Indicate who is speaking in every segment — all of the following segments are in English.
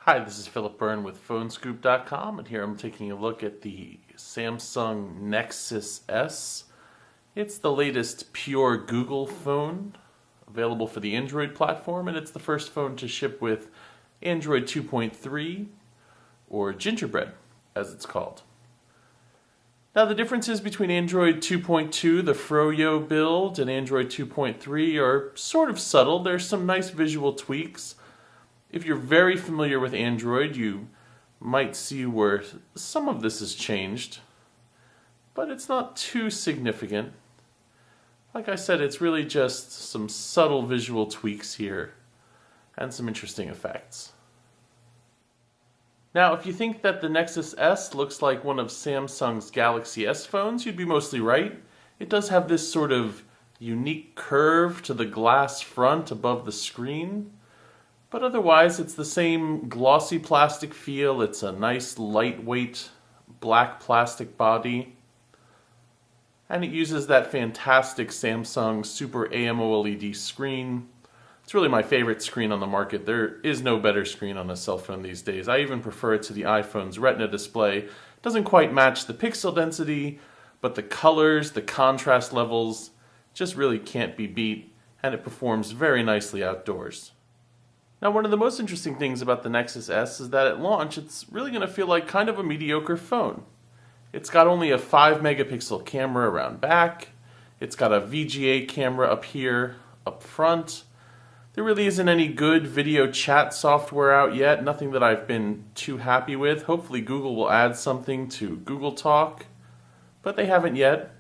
Speaker 1: Hi, this is Philip Byrne with PhoneScoop.com, and here I'm taking a look at the Samsung Nexus S. It's the latest pure Google phone available for the Android platform, and it's the first phone to ship with Android 2.3, or Gingerbread, as it's called. Now, the differences between Android 2.2, the Froyo build, and Android 2.3 are sort of subtle. There's some nice visual tweaks. If you're very familiar with Android, you might see where some of this has changed, but it's not too significant. Like I said, it's really just some subtle visual tweaks here and some interesting effects. Now, if you think that the Nexus S looks like one of Samsung's Galaxy S phones, you'd be mostly right. It does have this sort of unique curve to the glass front above the screen. But otherwise, it's the same glossy plastic feel. It's a nice lightweight black plastic body. And it uses that fantastic Samsung Super AMOLED screen. It's really my favorite screen on the market. There is no better screen on a cell phone these days. I even prefer it to the iPhone's Retina display. It doesn't quite match the pixel density, but the colors, the contrast levels, just really can't be beat. And it performs very nicely outdoors. Now, one of the most interesting things about the Nexus S is that at launch, it's really going to feel like kind of a mediocre phone. It's got only a 5 megapixel camera around back. It's got a VGA camera up here, up front. There really isn't any good video chat software out yet, nothing that I've been too happy with. Hopefully Google will add something to Google Talk, but they haven't yet.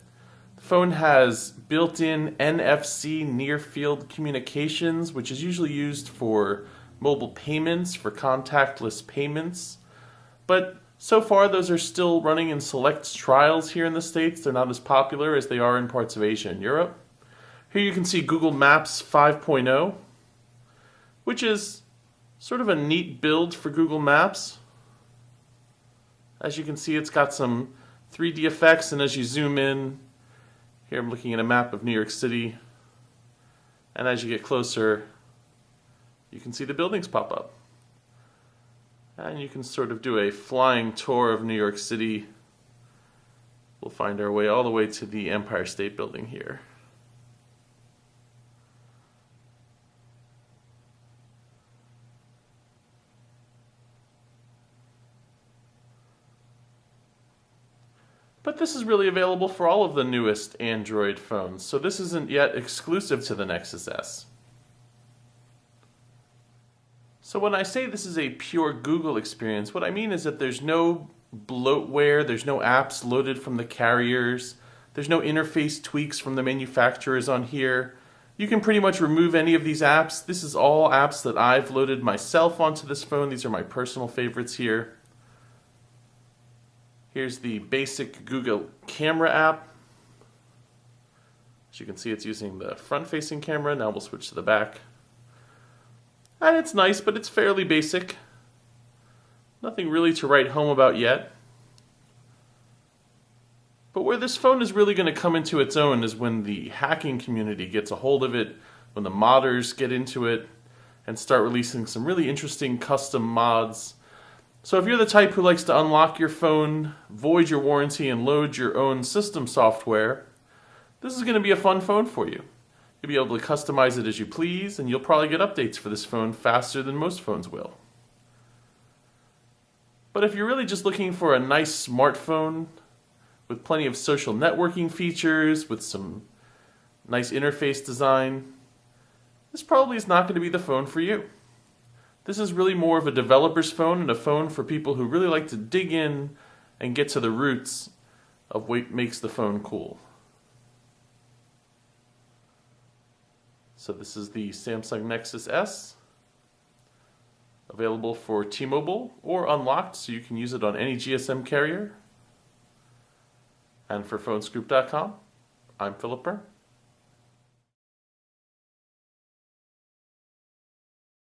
Speaker 1: The phone has built-in NFC near-field communications, which is usually used for mobile payments, for contactless payments. But so far, those are still running in select trials here in the States. They're not as popular as they are in parts of Asia and Europe. Here you can see Google Maps 5.0, which is sort of a neat build for Google Maps. As you can see, it's got some 3D effects, and as you zoom in, here I'm looking at a map of New York City, and as you get closer, you can see the buildings pop up. And you can sort of do a flying tour of New York City. We'll find our way all the way to the Empire State Building here. But this is really available for all of the newest Android phones, so this isn't yet exclusive to the Nexus S. So when I say this is a pure Google experience, what I mean is that there's no bloatware, there's no apps loaded from the carriers, there's no interface tweaks from the manufacturers on here. You can pretty much remove any of these apps. This is all apps that I've loaded myself onto this phone. These are my personal favorites here. Here's the basic Google camera app. As you can see, it's using the front-facing camera. Now we'll switch to the back. And it's nice, but it's fairly basic. Nothing really to write home about yet. But where this phone is really going to come into its own is when the hacking community gets a hold of it, when the modders get into it, and start releasing some really interesting custom mods. So if you're the type who likes to unlock your phone, void your warranty, and load your own system software, this is going to be a fun phone for you. You'll be able to customize it as you please, and you'll probably get updates for this phone faster than most phones will. But if you're really just looking for a nice smartphone with plenty of social networking features, with some nice interface design, this probably is not going to be the phone for you. This is really more of a developer's phone and a phone for people who really like to dig in and get to the roots of what makes the phone cool. So this is the Samsung Nexus S, available for T-Mobile or unlocked, so you can use it on any GSM carrier. And for PhoneScoop.com, I'm Philip Byrne.